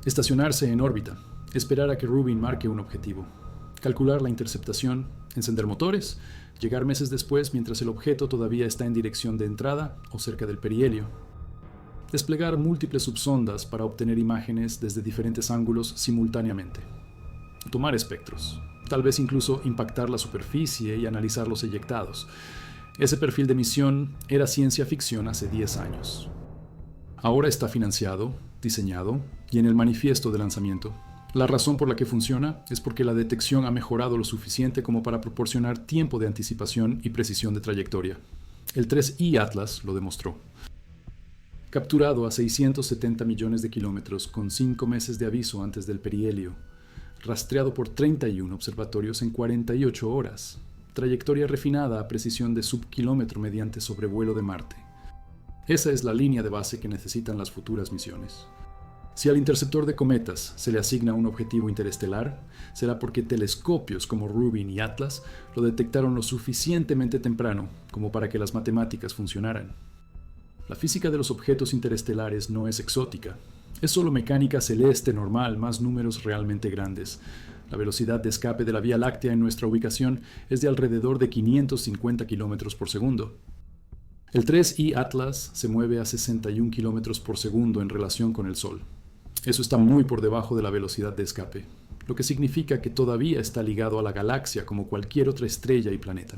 Estacionarse en órbita, esperar a que Rubin marque un objetivo, calcular la interceptación, encender motores, llegar meses después mientras el objeto todavía está en dirección de entrada o cerca del perihelio. Desplegar múltiples subsondas para obtener imágenes desde diferentes ángulos simultáneamente. Tomar espectros, tal vez incluso impactar la superficie y analizar los eyectados. Ese perfil de misión era ciencia ficción hace 10 años. Ahora está financiado, diseñado y en el manifiesto de lanzamiento. La razón por la que funciona es porque la detección ha mejorado lo suficiente como para proporcionar tiempo de anticipación y precisión de trayectoria. El 3I Atlas lo demostró. Capturado a 670 millones de kilómetros con 5 meses de aviso antes del perihelio, rastreado por 31 observatorios en 48 horas, trayectoria refinada a precisión de subkilómetro mediante sobrevuelo de Marte. Esa es la línea de base que necesitan las futuras misiones. Si al interceptor de cometas se le asigna un objetivo interestelar, será porque telescopios como Rubin y Atlas lo detectaron lo suficientemente temprano como para que las matemáticas funcionaran. La física de los objetos interestelares no es exótica. Es solo mecánica celeste normal más números realmente grandes. La velocidad de escape de la Vía Láctea en nuestra ubicación es de alrededor de 550 km por segundo. El 3I Atlas se mueve a 61 km por segundo en relación con el Sol. Eso está muy por debajo de la velocidad de escape, lo que significa que todavía está ligado a la galaxia como cualquier otra estrella y planeta.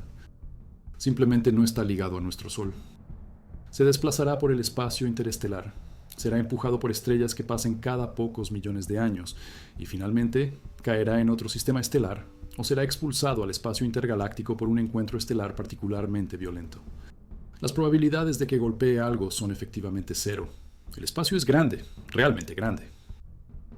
Simplemente no está ligado a nuestro Sol. Se desplazará por el espacio interestelar, será empujado por estrellas que pasen cada pocos millones de años y finalmente caerá en otro sistema estelar o será expulsado al espacio intergaláctico por un encuentro estelar particularmente violento. Las probabilidades de que golpee algo son efectivamente 0. El espacio es grande, realmente grande.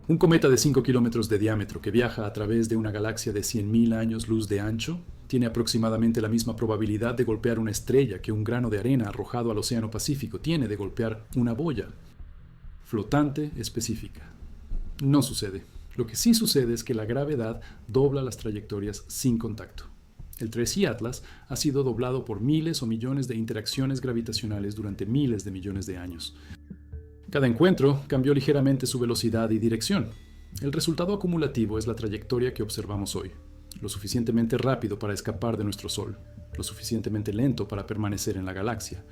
Un cometa de 5 kilómetros de diámetro que viaja a través de una galaxia de 100.000 años luz de ancho tiene aproximadamente la misma probabilidad de golpear una estrella que un grano de arena arrojado al Océano Pacífico tiene de golpear una boya flotante específica. No sucede. Lo que sí sucede es que la gravedad dobla las trayectorias sin contacto. El 3i Atlas ha sido doblado por miles o millones de interacciones gravitacionales durante miles de millones de años. Cada encuentro cambió ligeramente su velocidad y dirección. El resultado acumulativo es la trayectoria que observamos hoy, lo suficientemente rápido para escapar de nuestro Sol, lo suficientemente lento para permanecer en la galaxia,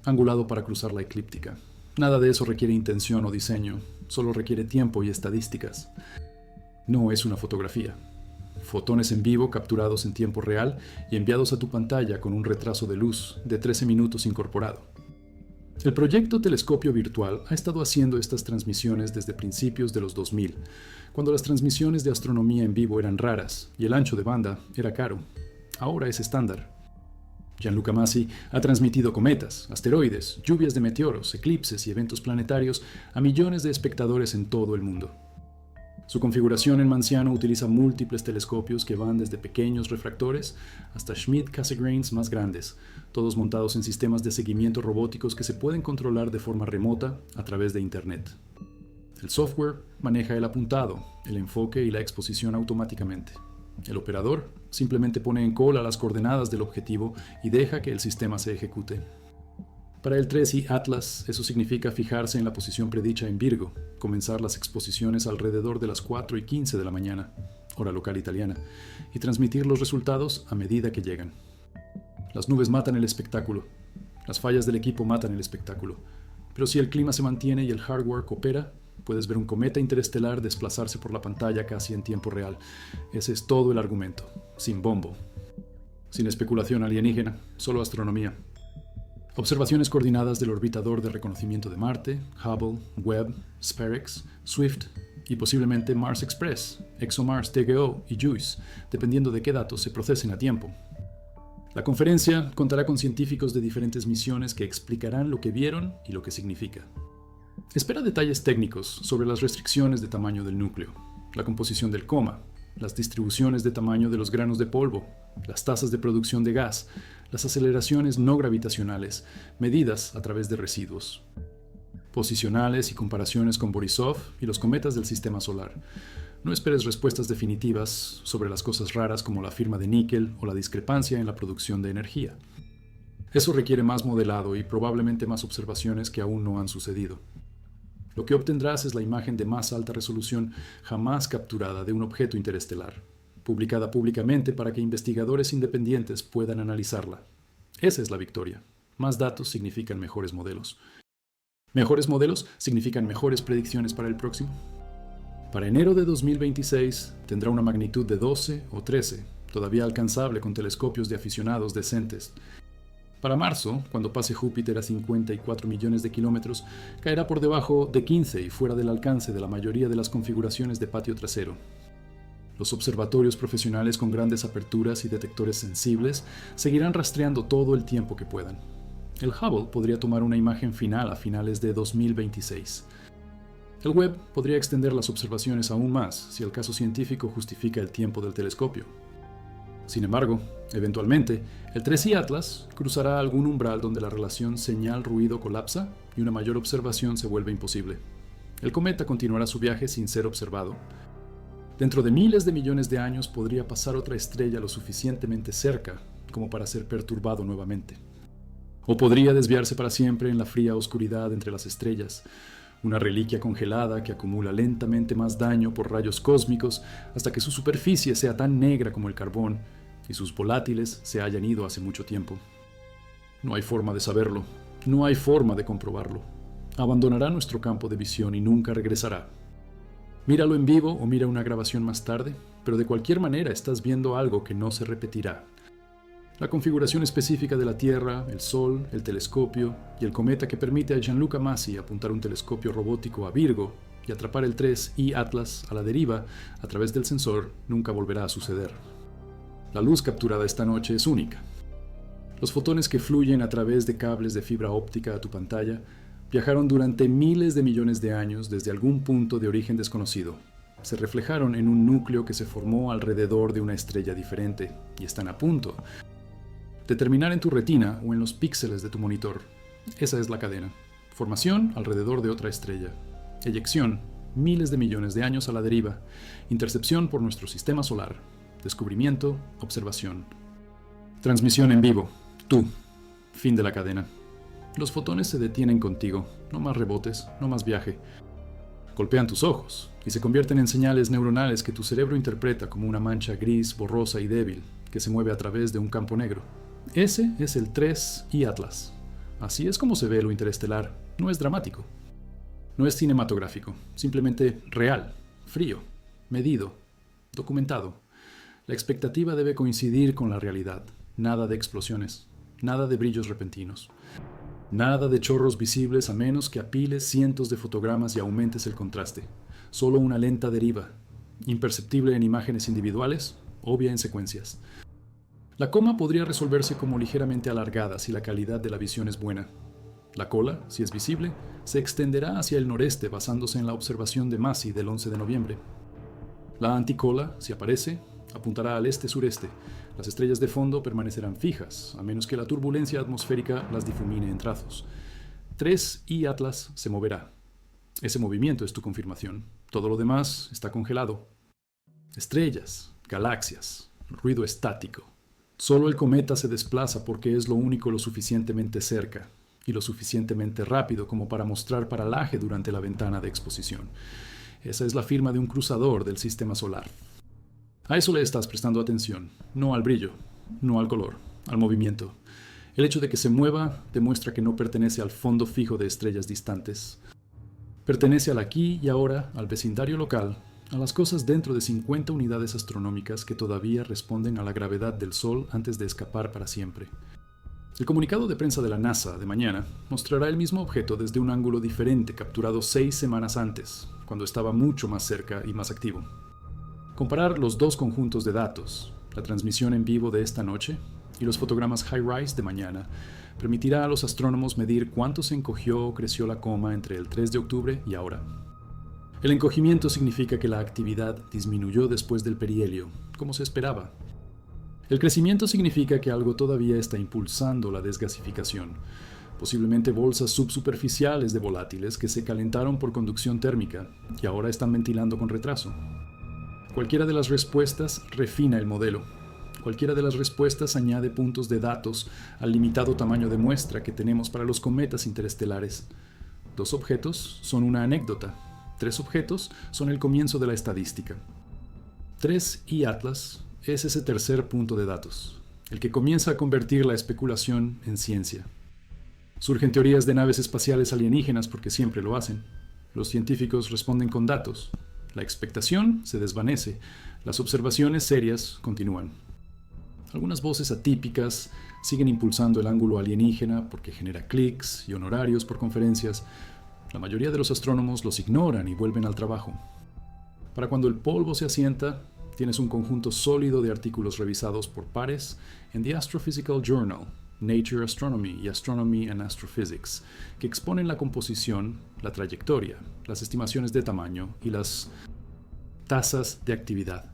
angulado para cruzar la eclíptica. Nada de eso requiere intención o diseño, solo requiere tiempo y estadísticas. No es una fotografía. Fotones en vivo capturados en tiempo real y enviados a tu pantalla con un retraso de luz de 13 minutos incorporado. El proyecto Telescopio Virtual ha estado haciendo estas transmisiones desde principios de los 2000, cuando las transmisiones de astronomía en vivo eran raras y el ancho de banda era caro. Ahora es estándar. Gianluca Masi ha transmitido cometas, asteroides, lluvias de meteoros, eclipses y eventos planetarios a millones de espectadores en todo el mundo. Su configuración en Manciano utiliza múltiples telescopios que van desde pequeños refractores hasta Schmidt-Cassegrains más grandes, todos montados en sistemas de seguimiento robóticos que se pueden controlar de forma remota a través de Internet. El software maneja el apuntado, el enfoque y la exposición automáticamente. El operador simplemente pone en cola las coordenadas del objetivo y deja que el sistema se ejecute. Para el 3i Atlas, eso significa fijarse en la posición predicha en Virgo, comenzar las exposiciones alrededor de las 4:15 de la mañana, hora local italiana, y transmitir los resultados a medida que llegan. Las nubes matan el espectáculo, las fallas del equipo matan el espectáculo, pero si el clima se mantiene y el hardware coopera, puedes ver un cometa interestelar desplazarse por la pantalla casi en tiempo real. Ese es todo el argumento, sin bombo, sin especulación alienígena, solo astronomía. Observaciones coordinadas del orbitador de reconocimiento de Marte, Hubble, Webb, SpareX, Swift y posiblemente Mars Express, ExoMars TGO y JUICE, dependiendo de qué datos se procesen a tiempo. La conferencia contará con científicos de diferentes misiones que explicarán lo que vieron y lo que significa. Espera detalles técnicos sobre las restricciones de tamaño del núcleo, la composición del coma, las distribuciones de tamaño de los granos de polvo, las tasas de producción de gas, las aceleraciones no gravitacionales, medidas a través de residuos, posicionales y comparaciones con Borisov y los cometas del sistema solar. No esperes respuestas definitivas sobre las cosas raras como la firma de níquel o la discrepancia en la producción de energía. Eso requiere más modelado y probablemente más observaciones que aún no han sucedido. Lo que obtendrás es la imagen de más alta resolución jamás capturada de un objeto interestelar, publicada públicamente para que investigadores independientes puedan analizarla. Esa es la victoria. Más datos significan mejores modelos. Mejores modelos significan mejores predicciones para el próximo. Para enero de 2026 tendrá una magnitud de 12 o 13, todavía alcanzable con telescopios de aficionados decentes. Para marzo, cuando pase Júpiter a 54 millones de kilómetros, caerá por debajo de 15 y fuera del alcance de la mayoría de las configuraciones de patio trasero. Los observatorios profesionales con grandes aperturas y detectores sensibles seguirán rastreando todo el tiempo que puedan. El Hubble podría tomar una imagen final a finales de 2026. El Webb podría extender las observaciones aún más si el caso científico justifica el tiempo del telescopio. Sin embargo, eventualmente, el 3i Atlas cruzará algún umbral donde la relación señal-ruido colapsa y una mayor observación se vuelve imposible. El cometa continuará su viaje sin ser observado. Dentro de miles de millones de años podría pasar otra estrella lo suficientemente cerca como para ser perturbado nuevamente. O podría desviarse para siempre en la fría oscuridad entre las estrellas, una reliquia congelada que acumula lentamente más daño por rayos cósmicos hasta que su superficie sea tan negra como el carbón y sus volátiles se hayan ido hace mucho tiempo. No hay forma de saberlo, no hay forma de comprobarlo. Abandonará nuestro campo de visión y nunca regresará. Míralo en vivo o mira una grabación más tarde, pero de cualquier manera estás viendo algo que no se repetirá. La configuración específica de la Tierra, el Sol, el telescopio y el cometa que permite a Gianluca Masi apuntar un telescopio robótico a Virgo y atrapar el 3i Atlas a la deriva a través del sensor nunca volverá a suceder. La luz capturada esta noche es única. Los fotones que fluyen a través de cables de fibra óptica a tu pantalla viajaron durante miles de millones de años desde algún punto de origen desconocido. Se reflejaron en un núcleo que se formó alrededor de una estrella diferente y están a punto de terminar en tu retina o en los píxeles de tu monitor. Esa es la cadena. Formación alrededor de otra estrella. Eyección miles de millones de años a la deriva, intercepción por nuestro sistema solar, descubrimiento, observación. Transmisión en vivo, tú, fin de la cadena. Los fotones se detienen contigo, no más rebotes, no más viaje. Golpean tus ojos y se convierten en señales neuronales que tu cerebro interpreta como una mancha gris, borrosa y débil que se mueve a través de un campo negro. Ese es el 3I Atlas. Así es como se ve lo interestelar. No es dramático. No es cinematográfico. Simplemente real, frío, medido, documentado. La expectativa debe coincidir con la realidad. Nada de explosiones. Nada de brillos repentinos. Nada de chorros visibles a menos que apiles cientos de fotogramas y aumentes el contraste. Solo una lenta deriva. Imperceptible en imágenes individuales, obvia en secuencias. La coma podría resolverse como ligeramente alargada si la calidad de la visión es buena. La cola, si es visible, se extenderá hacia el noreste basándose en la observación de Masi del 11 de noviembre. La anticola, si aparece, apuntará al este-sureste. Las estrellas de fondo permanecerán fijas, a menos que la turbulencia atmosférica las difumine en trazos. 3I Atlas se moverá. Ese movimiento es tu confirmación. Todo lo demás está congelado. Estrellas, galaxias, ruido estático. Solo el cometa se desplaza porque es lo único lo suficientemente cerca y lo suficientemente rápido como para mostrar paralaje durante la ventana de exposición. Esa es la firma de un cruzador del sistema solar. A eso le estás prestando atención, no al brillo, no al color, al movimiento. El hecho de que se mueva demuestra que no pertenece al fondo fijo de estrellas distantes. Pertenece al aquí y ahora, al vecindario local, a las cosas dentro de 50 unidades astronómicas que todavía responden a la gravedad del Sol antes de escapar para siempre. El comunicado de prensa de la NASA de mañana mostrará el mismo objeto desde un ángulo diferente capturado 6 semanas antes, cuando estaba mucho más cerca y más activo. Comparar los dos conjuntos de datos, la transmisión en vivo de esta noche y los fotogramas HiRISE de mañana, permitirá a los astrónomos medir cuánto se encogió o creció la coma entre el 3 de octubre y ahora. El encogimiento significa que la actividad disminuyó después del perihelio, como se esperaba. El crecimiento significa que algo todavía está impulsando la desgasificación, posiblemente bolsas subsuperficiales de volátiles que se calentaron por conducción térmica y ahora están ventilando con retraso. Cualquiera de las respuestas refina el modelo. Cualquiera de las respuestas añade puntos de datos al limitado tamaño de muestra que tenemos para los cometas interestelares. 2 objetos son una anécdota. 3 objetos son el comienzo de la estadística. 3I Atlas es ese tercer punto de datos, el que comienza a convertir la especulación en ciencia. Surgen teorías de naves espaciales alienígenas porque siempre lo hacen. Los científicos responden con datos. La expectación se desvanece. Las observaciones serias continúan. Algunas voces atípicas siguen impulsando el ángulo alienígena porque genera clics y honorarios por conferencias. La mayoría de los astrónomos los ignoran y vuelven al trabajo. Para cuando el polvo se asienta, tienes un conjunto sólido de artículos revisados por pares en The Astrophysical Journal, Nature Astronomy y Astronomy and Astrophysics, que exponen la composición, la trayectoria, las estimaciones de tamaño y las tasas de actividad.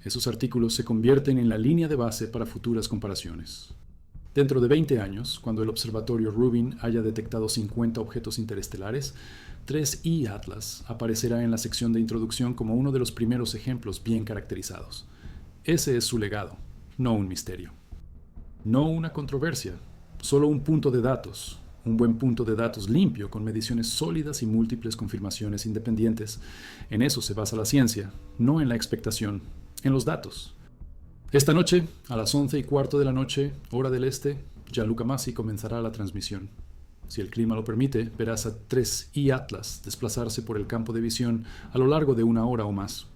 Esos artículos se convierten en la línea de base para futuras comparaciones. Dentro de 20 años, cuando el observatorio Rubin haya detectado 50 objetos interestelares, 3I Atlas aparecerá en la sección de introducción como uno de los primeros ejemplos bien caracterizados. Ese es su legado, no un misterio. No una controversia, solo un punto de datos, un buen punto de datos limpio con mediciones sólidas y múltiples confirmaciones independientes. En eso se basa la ciencia, no en la expectación, en los datos. Esta noche, a las 11:15 de la noche, hora del este, Gianluca Masi comenzará la transmisión. Si el clima lo permite, verás a 3I Atlas desplazarse por el campo de visión a lo largo de 1 hora o más.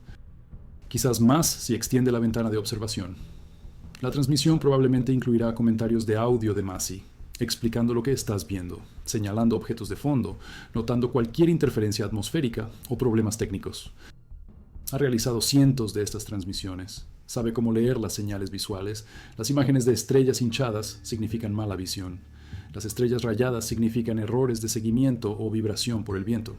Quizás más si extiende la ventana de observación. La transmisión probablemente incluirá comentarios de audio de Masi, explicando lo que estás viendo, señalando objetos de fondo, notando cualquier interferencia atmosférica o problemas técnicos. Ha realizado cientos de estas transmisiones. Sabe cómo leer las señales visuales. Las imágenes de estrellas hinchadas significan mala visión. Las estrellas rayadas significan errores de seguimiento o vibración por el viento.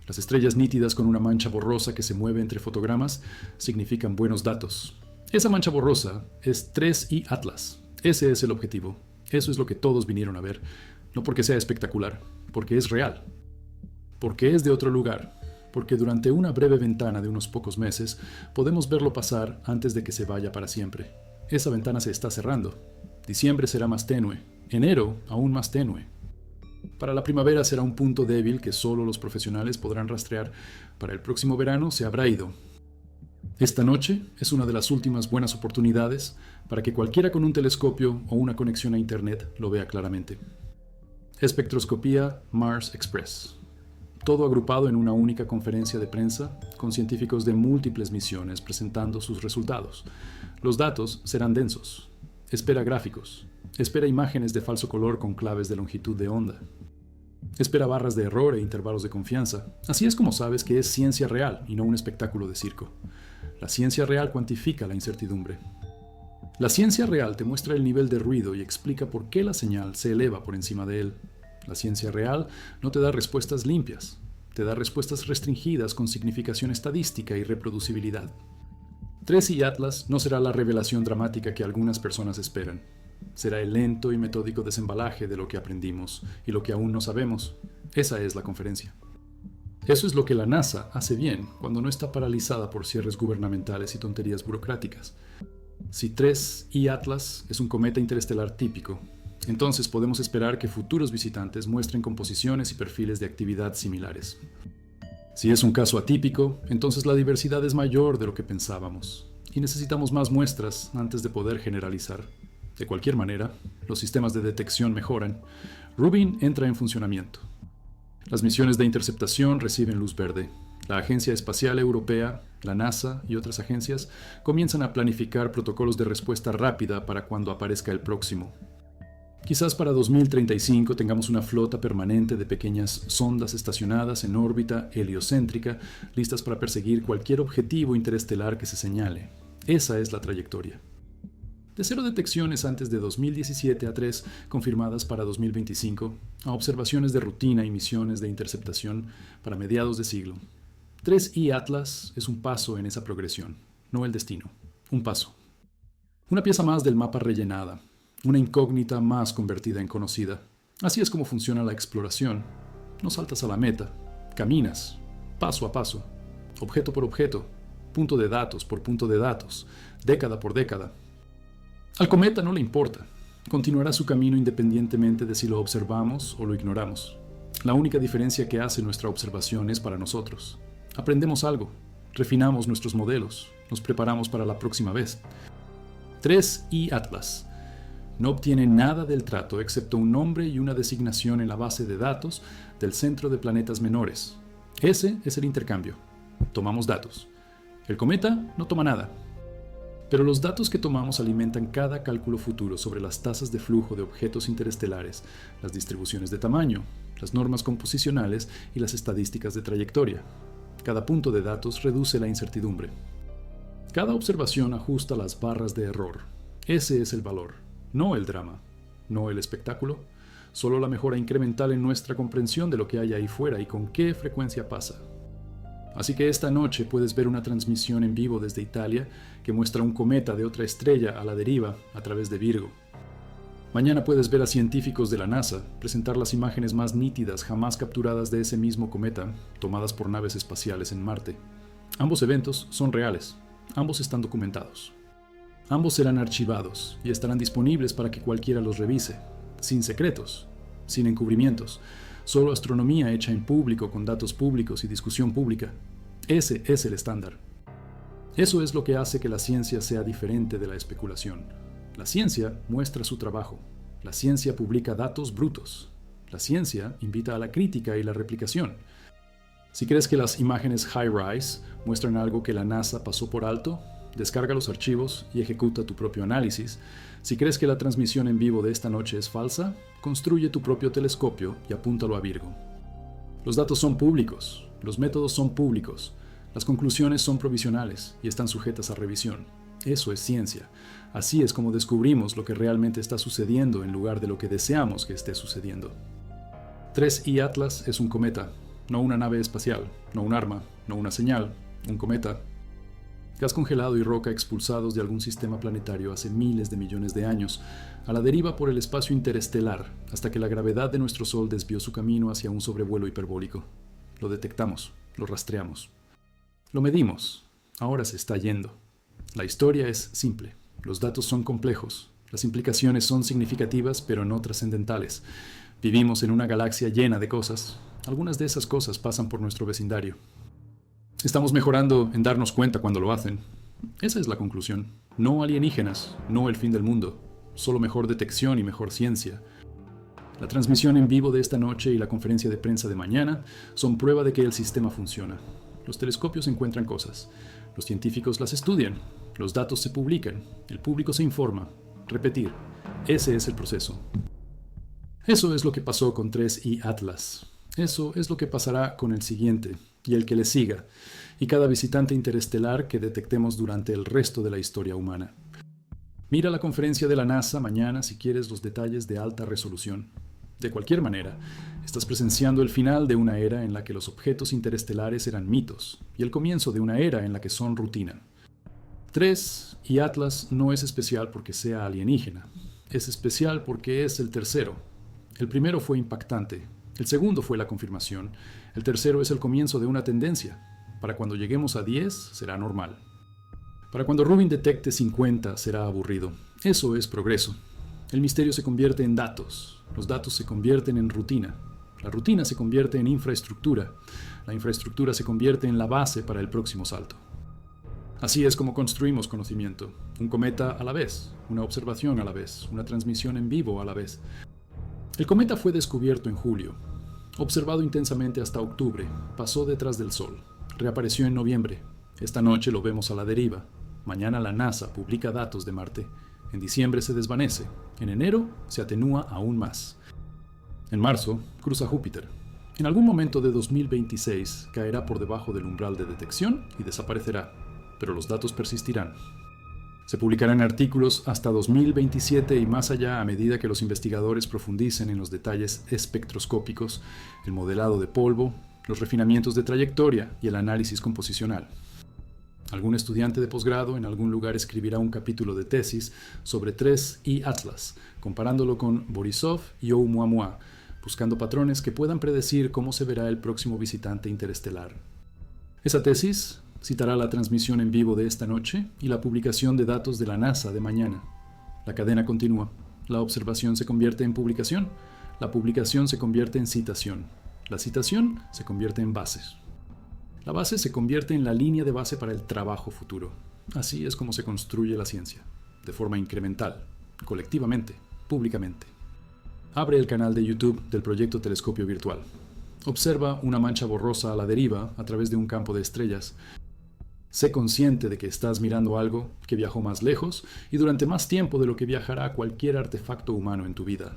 Las estrellas nítidas con una mancha borrosa que se mueve entre fotogramas significan buenos datos. Esa mancha borrosa es 3I Atlas. Ese es el objetivo. Eso es lo que todos vinieron a ver. No porque sea espectacular, porque es real. Porque es de otro lugar. porque durante una breve ventana de unos pocos meses podemos verlo pasar antes de que se vaya para siempre. Esa ventana se está cerrando. Diciembre será más tenue, enero aún más tenue. Para la primavera será un punto débil que solo los profesionales podrán rastrear. Para el próximo verano se habrá ido. Esta noche es una de las últimas buenas oportunidades para que cualquiera con un telescopio o una conexión a Internet lo vea claramente. Espectroscopía Mars Express. Todo agrupado en una única conferencia de prensa con científicos de múltiples misiones presentando sus resultados. Los datos serán densos. Espera gráficos. Espera imágenes de falso color con claves de longitud de onda. Espera barras de error e intervalos de confianza. Así es como sabes que es ciencia real y no un espectáculo de circo. La ciencia real cuantifica la incertidumbre. La ciencia real te muestra el nivel de ruido y explica por qué la señal se eleva por encima de él. La ciencia real no te da respuestas limpias, te da respuestas restringidas con significación estadística y reproducibilidad. TRES y Atlas no será la revelación dramática que algunas personas esperan. Será el lento y metódico desembalaje de lo que aprendimos y lo que aún no sabemos. Esa es la conferencia. Eso es lo que la NASA hace bien cuando no está paralizada por cierres gubernamentales y tonterías burocráticas. Si TRES y Atlas es un cometa interestelar típico, entonces podemos esperar que futuros visitantes muestren composiciones y perfiles de actividad similares. Si es un caso atípico, entonces la diversidad es mayor de lo que pensábamos, y necesitamos más muestras antes de poder generalizar. De cualquier manera, los sistemas de detección mejoran. Rubin entra en funcionamiento. Las misiones de interceptación reciben luz verde. La Agencia Espacial Europea, la NASA y otras agencias comienzan a planificar protocolos de respuesta rápida para cuando aparezca el próximo. Quizás para 2035 tengamos una flota permanente de pequeñas sondas estacionadas en órbita heliocéntrica, listas para perseguir cualquier objetivo interestelar que se señale. Esa es la trayectoria. De 0 detecciones antes de 2017 a 3 confirmadas para 2025, a observaciones de rutina y misiones de interceptación para mediados de siglo. TRES y Atlas es un paso en esa progresión, no el destino, un paso. Una pieza más del mapa rellenada. Una incógnita más convertida en conocida. Así es como funciona la exploración. No saltas a la meta, caminas, paso a paso, objeto por objeto, punto de datos por punto de datos, década por década. Al cometa no le importa. Continuará su camino independientemente de si lo observamos o lo ignoramos. La única diferencia que hace nuestra observación es para nosotros. Aprendemos algo, refinamos nuestros modelos, nos preparamos para la próxima vez. TRES y Atlas. No obtiene nada del trato excepto un nombre y una designación en la base de datos del Centro de Planetas Menores. Ese es el intercambio. Tomamos datos. El cometa no toma nada. Pero los datos que tomamos alimentan cada cálculo futuro sobre las tasas de flujo de objetos interestelares, las distribuciones de tamaño, las normas composicionales y las estadísticas de trayectoria. Cada punto de datos reduce la incertidumbre. Cada observación ajusta las barras de error. Ese es el valor. No el drama, no el espectáculo, solo la mejora incremental en nuestra comprensión de lo que hay ahí fuera y con qué frecuencia pasa. Así que esta noche puedes ver una transmisión en vivo desde Italia que muestra un cometa de otra estrella a la deriva a través de Virgo. Mañana puedes ver a científicos de la NASA presentar las imágenes más nítidas jamás capturadas de ese mismo cometa, tomadas por naves espaciales en Marte. Ambos eventos son reales, ambos están documentados. Ambos serán archivados y estarán disponibles para que cualquiera los revise, sin secretos, sin encubrimientos, solo astronomía hecha en público con datos públicos y discusión pública. Ese es el estándar. Eso es lo que hace que la ciencia sea diferente de la especulación. La ciencia muestra su trabajo. La ciencia publica datos brutos. La ciencia invita a la crítica y la replicación. Si crees que las imágenes high-rise muestran algo que la NASA pasó por alto, descarga los archivos y ejecuta tu propio análisis. Si crees que la transmisión en vivo de esta noche es falsa, construye tu propio telescopio y apúntalo a Virgo. Los datos son públicos, los métodos son públicos, las conclusiones son provisionales y están sujetas a revisión. Eso es ciencia. Así es como descubrimos lo que realmente está sucediendo en lugar de lo que deseamos que esté sucediendo. TRES y Atlas es un cometa, no una nave espacial, no un arma, no una señal, un cometa. Gas congelado y roca expulsados de algún sistema planetario hace miles de millones de años, a la deriva por el espacio interestelar, hasta que la gravedad de nuestro Sol desvió su camino hacia un sobrevuelo hiperbólico. Lo detectamos, Lo rastreamos. Lo medimos. Ahora se está yendo. La historia es simple. Los datos son complejos. Las implicaciones son significativas, pero no trascendentales. Vivimos en una galaxia llena de cosas. Algunas de esas cosas pasan por nuestro vecindario. Estamos mejorando en darnos cuenta cuando lo hacen. Esa es la conclusión. No alienígenas, no el fin del mundo. Solo mejor detección y mejor ciencia. La transmisión en vivo de esta noche y la conferencia de prensa de mañana son prueba de que el sistema funciona. Los telescopios encuentran cosas. Los científicos las estudian. Los datos se publican. El público se informa. Repetir. Ese es el proceso. Eso es lo que pasó con 3I Atlas. Eso es lo que pasará con el siguiente y el que le siga, y cada visitante interestelar que detectemos durante el resto de la historia humana. Mira la conferencia de la NASA mañana si quieres los detalles de alta resolución. De cualquier manera, estás presenciando el final de una era en la que los objetos interestelares eran mitos, y el comienzo de una era en la que son rutina. 3I Atlas no es especial porque sea alienígena, es especial porque es el tercero. El primero fue impactante, el segundo fue la confirmación, el tercero es el comienzo de una tendencia. Para cuando lleguemos a 10 será normal. Para cuando Rubin detecte 50 será aburrido. Eso es progreso. El misterio se convierte en datos, los datos se convierten en rutina, la rutina se convierte en infraestructura, la infraestructura se convierte en la base para el próximo salto. Así es como construimos conocimiento, un cometa a la vez, una observación a la vez, una transmisión en vivo a la vez. El cometa fue descubierto en julio, observado intensamente hasta octubre, pasó detrás del Sol, reapareció en noviembre. Esta noche lo vemos a la deriva. Mañana la NASA publica datos de Marte. En diciembre se desvanece. En enero se atenúa aún más. En marzo cruza Júpiter. En algún momento de 2026 caerá por debajo del umbral de detección y desaparecerá, pero los datos persistirán. Se publicarán artículos hasta 2027 y más allá a medida que los investigadores profundicen en los detalles espectroscópicos, el modelado de polvo, los refinamientos de trayectoria y el análisis composicional. Algún estudiante de posgrado en algún lugar escribirá un capítulo de tesis sobre 3I Atlas, comparándolo con Borisov y Oumuamua, buscando patrones que puedan predecir cómo se verá el próximo visitante interestelar. Esa tesis citará la transmisión en vivo de esta noche y la publicación de datos de la NASA de mañana. La cadena continúa. La observación se convierte en publicación. La publicación se convierte en citación. La citación se convierte en bases. La base se convierte en la línea de base para el trabajo futuro. Así es como se construye la ciencia, de forma incremental, colectivamente, públicamente. Abre el canal de YouTube del proyecto Telescopio Virtual. Observa una mancha borrosa a la deriva a través de un campo de estrellas. Sé consciente de que estás mirando algo que viajó más lejos y durante más tiempo de lo que viajará cualquier artefacto humano en tu vida.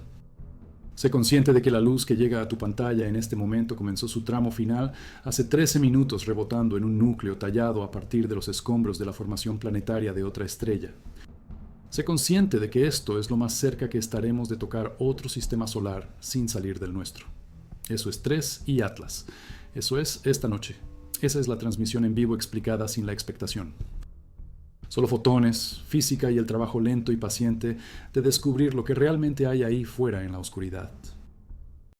Sé consciente de que la luz que llega a tu pantalla en este momento comenzó su tramo final hace 13 minutos rebotando en un núcleo tallado a partir de los escombros de la formación planetaria de otra estrella. Sé consciente de que esto es lo más cerca que estaremos de tocar otro sistema solar sin salir del nuestro. Eso es 3I Atlas. Eso es esta noche. Esa es la transmisión en vivo explicada sin la expectación. Solo fotones, física y el trabajo lento y paciente de descubrir lo que realmente hay ahí fuera en la oscuridad.